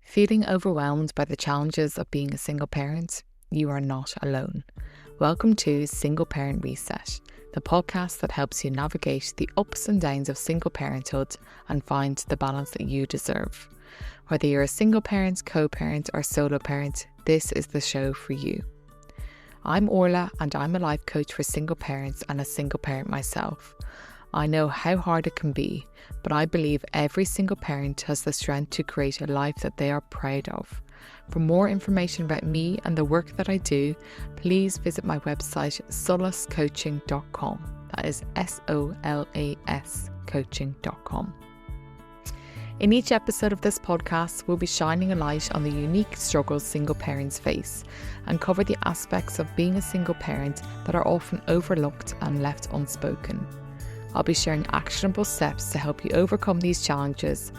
Feeling overwhelmed by the challenges of being a single parent? You are not alone. Welcome to Single Parent Reset, the podcast that helps you navigate the ups and downs of single parenthood and find the balance that you deserve. Whether you're a single parent, co-parent or solo parent, this is the show for you. I'm Orla and I'm a life coach for single parents and a single parent myself. I know how hard it can be, but I believe every single parent has the strength to create a life that they are proud of. For more information about me and the work that I do, please visit my website solascoaching.com. That is SOLAS coaching.com. In each episode of this podcast, we'll be shining a light on the unique struggles single parents face and cover the aspects of being a single parent that are often overlooked and left unspoken. I'll be sharing actionable steps to help you overcome these challenges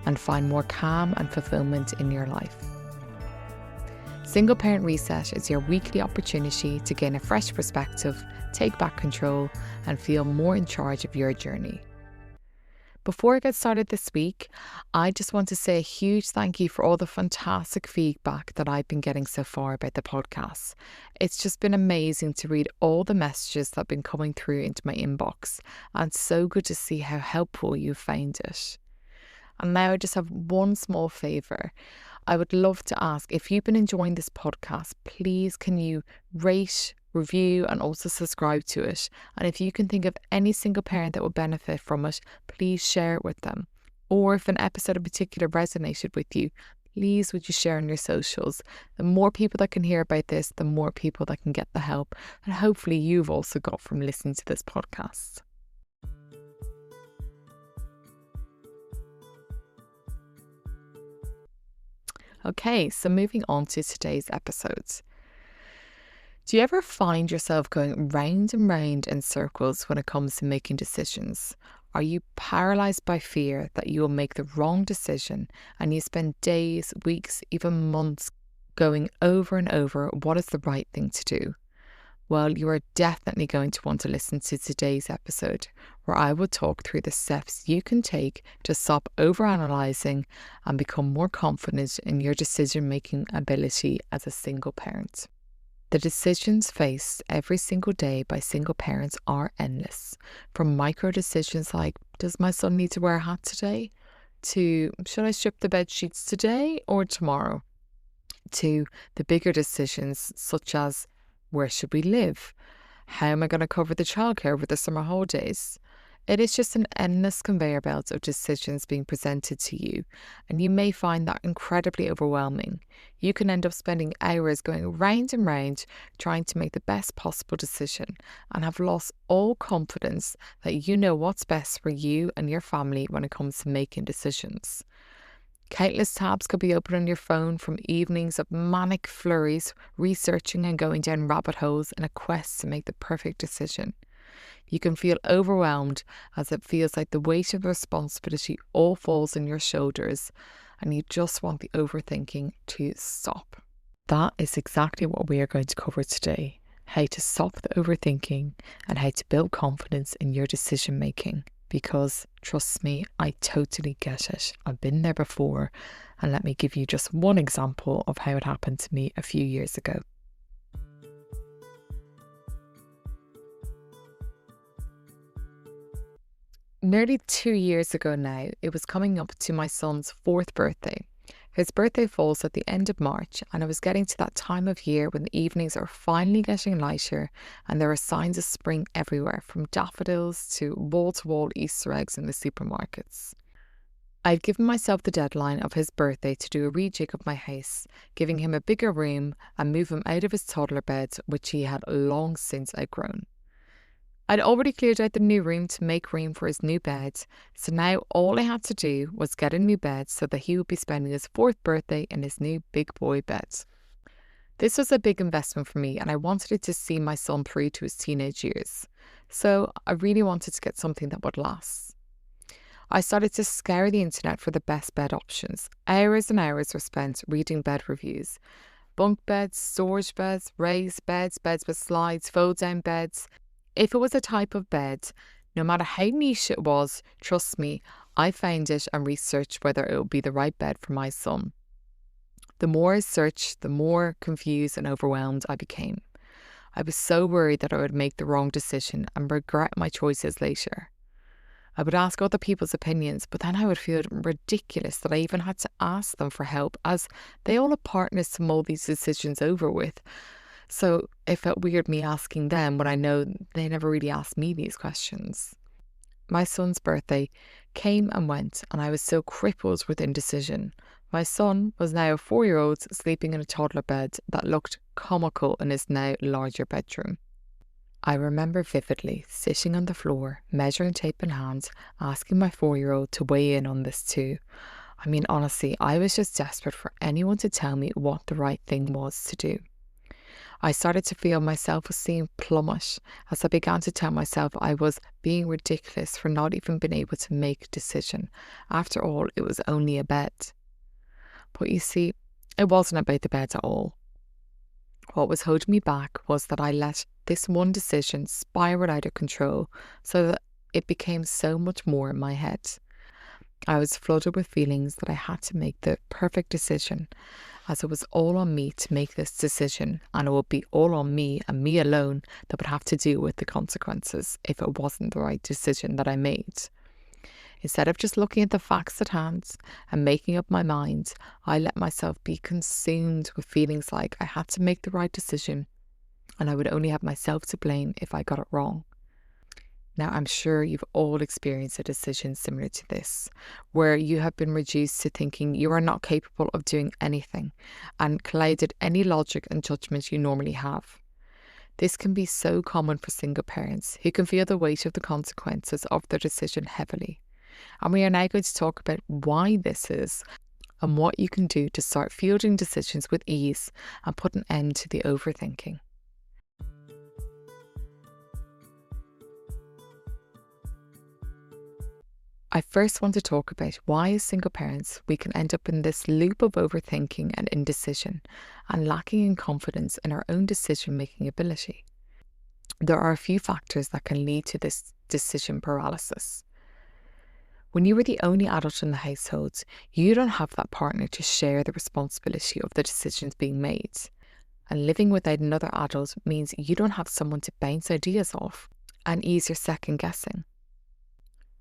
and find more calm and fulfillment in your life. Single Parent Reset is your weekly opportunity to gain a fresh perspective, take back control, and feel more in charge of your journey. Before I get started this week, I just want to say a huge thank you for all the fantastic feedback that I've been getting so far about the podcast. It's just been amazing to read all the messages that have been coming through into my inbox, and so good to see how helpful you found it. And now I just have one small favour. I would love to ask, if you've been enjoying this podcast, please can you rate, review and also subscribe to it. And if you can think of any single parent that will benefit from it, please share it with them. Or if an episode in particular resonated with you, please would you share on your socials. The more people that can hear about this, the more people that can get the help and hopefully you've also got from listening to this podcast. Okay, so moving on to today's episodes. Do you ever find yourself going round and round in circles when it comes to making decisions? Are you paralysed by fear that you will make the wrong decision and you spend days, weeks, even months going over and over what is the right thing to do? Well, you are definitely going to want to listen to today's episode where I will talk through the steps you can take to stop overanalyzing and become more confident in your decision-making ability as a single parent. The decisions faced every single day by single parents are endless, from micro decisions like, does my son need to wear a hat today? To, should I strip the bed sheets today or tomorrow? To the bigger decisions such as, where should we live? How am I going to cover the childcare over the summer holidays? It is just an endless conveyor belt of decisions being presented to you, and you may find that incredibly overwhelming. You can end up spending hours going round and round trying to make the best possible decision and have lost all confidence that you know what's best for you and your family when it comes to making decisions. Countless tabs could be open on your phone from evenings of manic flurries, researching and going down rabbit holes in a quest to make the perfect decision. You can feel overwhelmed as it feels like the weight of responsibility all falls on your shoulders and you just want the overthinking to stop. That is exactly what we are going to cover today, how to stop the overthinking and how to build confidence in your decision making. Because trust me, I totally get it. I've been there before, and let me give you just one example of how it happened to me a few years ago. Nearly 2 years ago now, it was coming up to my son's 4th birthday. His birthday falls at the end of March, and it was getting to that time of year when the evenings are finally getting lighter and there are signs of spring everywhere, from daffodils to wall-to-wall Easter eggs in the supermarkets. I'd given myself the deadline of his birthday to do a rejig of my house, giving him a bigger room and move him out of his toddler bed, which he had long since outgrown. I'd already cleared out the new room to make room for his new bed, so now all I had to do was get a new bed so that he would be spending his 4th birthday in his new big boy bed. This was a big investment for me and I wanted it to see my son through to his teenage years, so I really wanted to get something that would last. I started to scour the internet for the best bed options. Hours and hours were spent reading bed reviews. Bunk beds, storage beds, raised beds, beds with slides, fold-down beds. If it was a type of bed, no matter how niche it was, trust me, I found it and researched whether it would be the right bed for my son. The more I searched, the more confused and overwhelmed I became. I was so worried that I would make the wrong decision and regret my choices later. I would ask other people's opinions, but then I would feel ridiculous that I even had to ask them for help, as they all had partners to mull these decisions over with. So it felt weird me asking them when I know they never really asked me these questions. My son's birthday came and went, and I was still crippled with indecision. My son was now a 4-year-old sleeping in a toddler bed that looked comical in his now larger bedroom. I remember vividly sitting on the floor, measuring tape in hand, asking my 4-year-old to weigh in on this too. I mean, honestly, I was just desperate for anyone to tell me what the right thing was to do. I started to feel my self-esteem plummet as I began to tell myself I was being ridiculous for not even being able to make a decision. After all, it was only a bed. But you see, it wasn't about the bed at all. What was holding me back was that I let this one decision spiral out of control, so that it became so much more in my head. I was flooded with feelings that I had to make the perfect decision, as it was all on me to make this decision, and it would be all on me and me alone that would have to deal with the consequences if it wasn't the right decision that I made. Instead of just looking at the facts at hand and making up my mind, I let myself be consumed with feelings like I had to make the right decision and I would only have myself to blame if I got it wrong. Now, I'm sure you've all experienced a decision similar to this, where you have been reduced to thinking you are not capable of doing anything and clouded any logic and judgment you normally have. This can be so common for single parents who can feel the weight of the consequences of their decision heavily. And we are now going to talk about why this is and what you can do to start fielding decisions with ease and put an end to the overthinking. I first want to talk about why as single parents we can end up in this loop of overthinking and indecision and lacking in confidence in our own decision-making ability. There are a few factors that can lead to this decision paralysis. When you are the only adult in the household, you don't have that partner to share the responsibility of the decisions being made. And living without another adult means you don't have someone to bounce ideas off and ease your second guessing.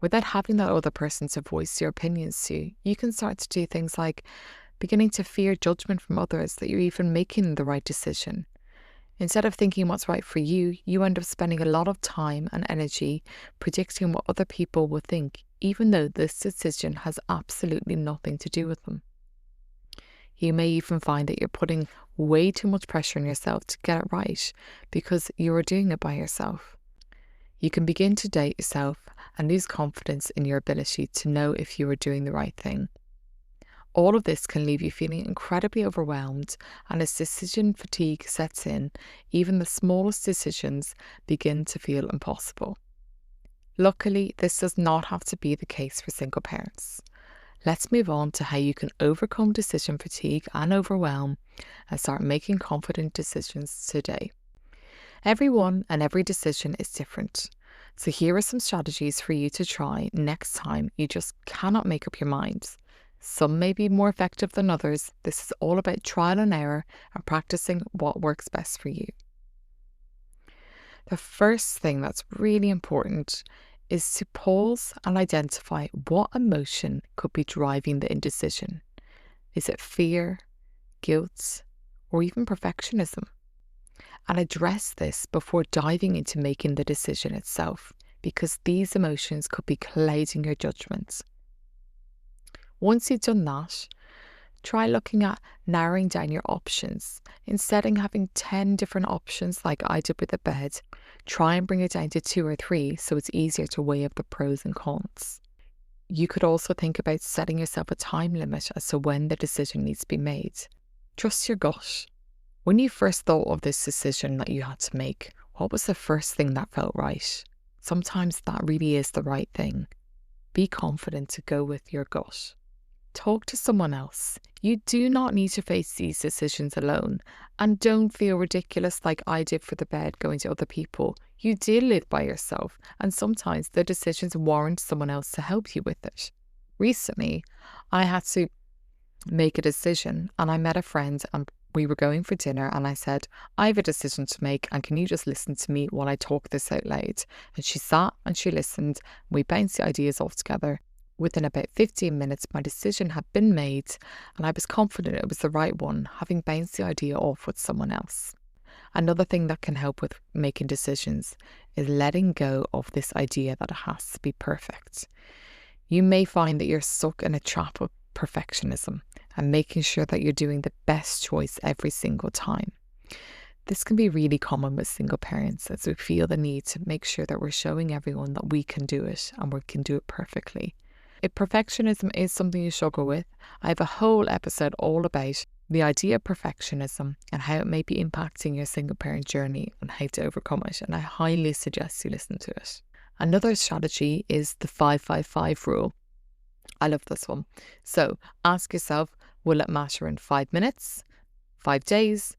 Without having that other person to voice your opinions to, you can start to do things like beginning to fear judgment from others that you're even making the right decision. Instead of thinking what's right for you, you end up spending a lot of time and energy predicting what other people will think, even though this decision has absolutely nothing to do with them. You may even find that you're putting way too much pressure on yourself to get it right because you are doing it by yourself. You can begin to doubt yourself and lose confidence in your ability to know if you are doing the right thing. All of this can leave you feeling incredibly overwhelmed, and as decision fatigue sets in, even the smallest decisions begin to feel impossible. Luckily, this does not have to be the case for single parents. Let's move on to how you can overcome decision fatigue and overwhelm and start making confident decisions today. Everyone and every decision is different. So here are some strategies for you to try next time you just cannot make up your mind. Some may be more effective than others. This is all about trial and error and practicing what works best for you. The first thing that's really important is to pause and identify what emotion could be driving the indecision. Is it fear, guilt, or even perfectionism? And address this before diving into making the decision itself, because these emotions could be clouding your judgment. Once you've done that, try looking at narrowing down your options. Instead of having 10 different options like I did with the bed, try and bring it down to 2 or 3 so it's easier to weigh up the pros and cons. You could also think about setting yourself a time limit as to when the decision needs to be made. Trust your gut. When you first thought of this decision that you had to make, what was the first thing that felt right? Sometimes that really is the right thing. Be confident to go with your gut. Talk to someone else. You do not need to face these decisions alone. And don't feel ridiculous like I did for the bed going to other people. You did live by yourself, and sometimes the decisions warrant someone else to help you with it. Recently, I had to make a decision, and I met a friend and we were going for dinner, and I said, I have a decision to make, and can you just listen to me while I talk this out loud? And she sat and she listened. We bounced the ideas off together. Within about 15 minutes, my decision had been made, and I was confident it was the right one, having bounced the idea off with someone else. Another thing that can help with making decisions is letting go of this idea that it has to be perfect. You may find that you're stuck in a trap of perfectionism and making sure that you're doing the best choice every single time. This can be really common with single parents, as we feel the need to make sure that we're showing everyone that we can do it and we can do it perfectly. If perfectionism is something you struggle with, I have a whole episode all about the idea of perfectionism and how it may be impacting your single parent journey and how to overcome it, and I highly suggest you listen to it. Another strategy is the 5-5-5 rule. I love this one. So ask yourself, will it matter in 5 minutes, 5 days,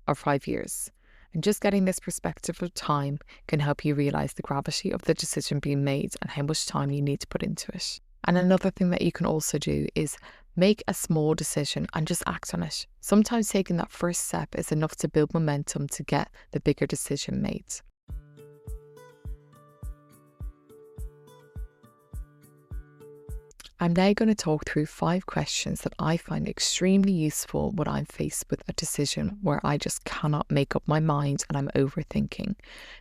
or 5 years? And just getting this perspective of time can help you realise the gravity of the decision being made and how much time you need to put into it. And another thing that you can also do is make a small decision and just act on it. Sometimes taking that first step is enough to build momentum to get the bigger decision made. I'm now going to talk through 5 questions that I find extremely useful when I'm faced with a decision where I just cannot make up my mind and I'm overthinking.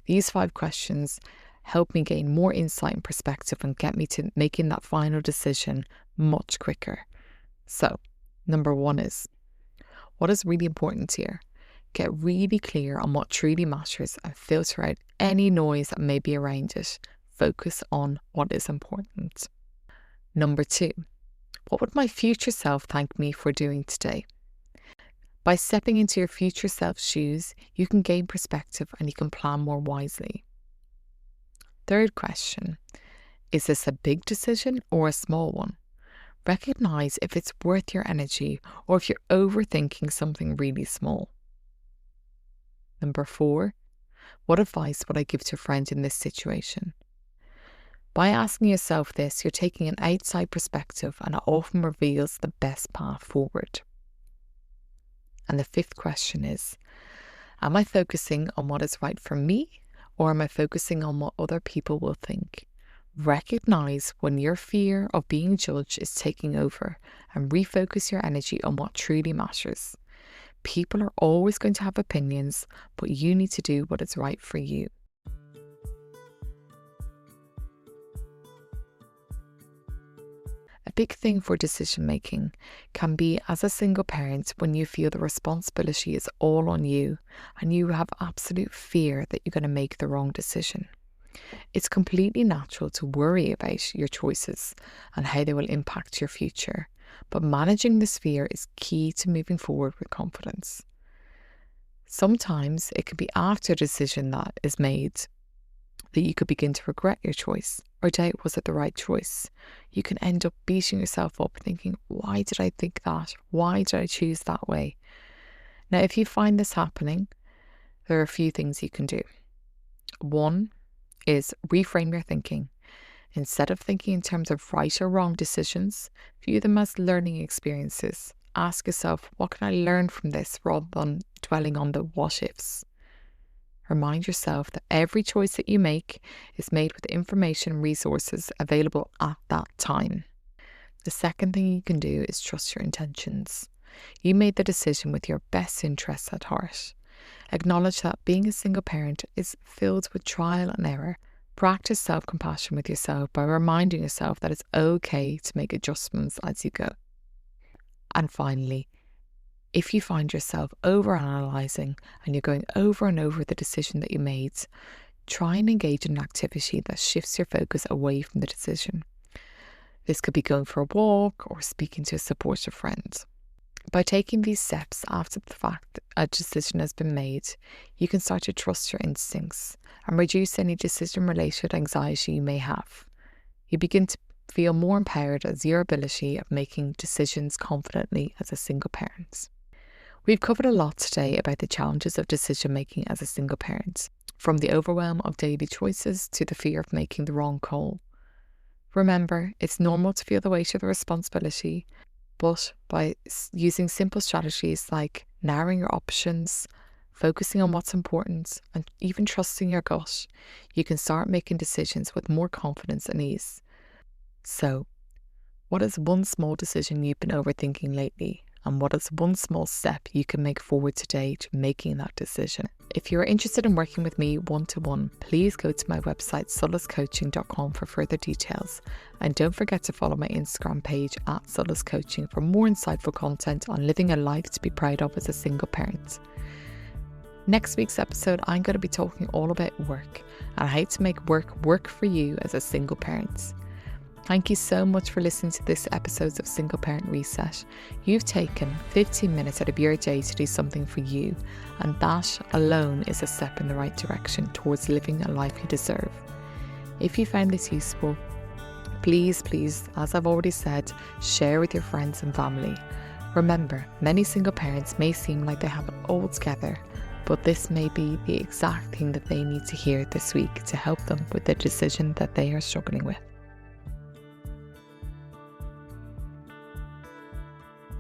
These 5 questions help me gain more insight and perspective and get me to making that final decision much quicker. So, number 1 is, what is really important here? Get really clear on what truly matters and filter out any noise that may be around it. Focus on what is important. Number 2, what would my future self thank me for doing today? By stepping into your future self's shoes, you can gain perspective and you can plan more wisely. Third question, is this a big decision or a small one? Recognize if it's worth your energy or if you're overthinking something really small. Number 4, what advice would I give to a friend in this situation? By asking yourself this, you're taking an outside perspective and it often reveals the best path forward. And the 5th question is, am I focusing on what is right for me or am I focusing on what other people will think? Recognize when your fear of being judged is taking over and refocus your energy on what truly matters. People are always going to have opinions, but you need to do what is right for you. A big thing for decision making can be as a single parent when you feel the responsibility is all on you and you have absolute fear that you're going to make the wrong decision. It's completely natural to worry about your choices and how they will impact your future, but managing this fear is key to moving forward with confidence. Sometimes it can be after a decision that is made that you could begin to regret your choice or doubt, was it the right choice? You can end up beating yourself up thinking, why did I think that? Why did I choose that way? Now, if you find this happening, there are a few things you can do. 1 is reframe your thinking. Instead of thinking in terms of right or wrong decisions, view them as learning experiences. Ask yourself, what can I learn from this rather than dwelling on the what ifs? Remind yourself that every choice that you make is made with information and resources available at that time. The second thing you can do is trust your intentions. You made the decision with your best interests at heart. Acknowledge that being a single parent is filled with trial and error. Practice self-compassion with yourself by reminding yourself that it's okay to make adjustments as you go. And finally, if you find yourself overanalyzing and you're going over and over the decision that you made, try and engage in an activity that shifts your focus away from the decision. This could be going for a walk or speaking to a supportive friend. By taking these steps after the fact that a decision has been made, you can start to trust your instincts and reduce any decision-related anxiety you may have. You begin to feel more empowered as your ability of making decisions confidently as a single parent. We've covered a lot today about the challenges of decision-making as a single parent, from the overwhelm of daily choices to the fear of making the wrong call. Remember, it's normal to feel the weight of the responsibility, But by using simple strategies like narrowing your options, focusing on what's important, and even trusting your gut, you can start making decisions with more confidence and ease. So, what is one small decision you've been overthinking lately? And what is one small step you can make forward today to making that decision? If you're interested in working with me one-to-one, please go to my website solaccoaching.com for further details. And don't forget to follow my Instagram page @solaccoaching for more insightful content on living a life to be proud of as a single parent. Next week's episode, I'm going to be talking all about work and how to make work for you as a single parent. Thank you so much for listening to this episode of Single Parent Reset. You've taken 15 minutes out of your day to do something for you, and that alone is a step in the right direction towards living a life you deserve. If you found this useful, please, as I've already said, share with your friends and family. Remember, many single parents may seem like they have it all together, but this may be the exact thing that they need to hear this week to help them with the decision that they are struggling with.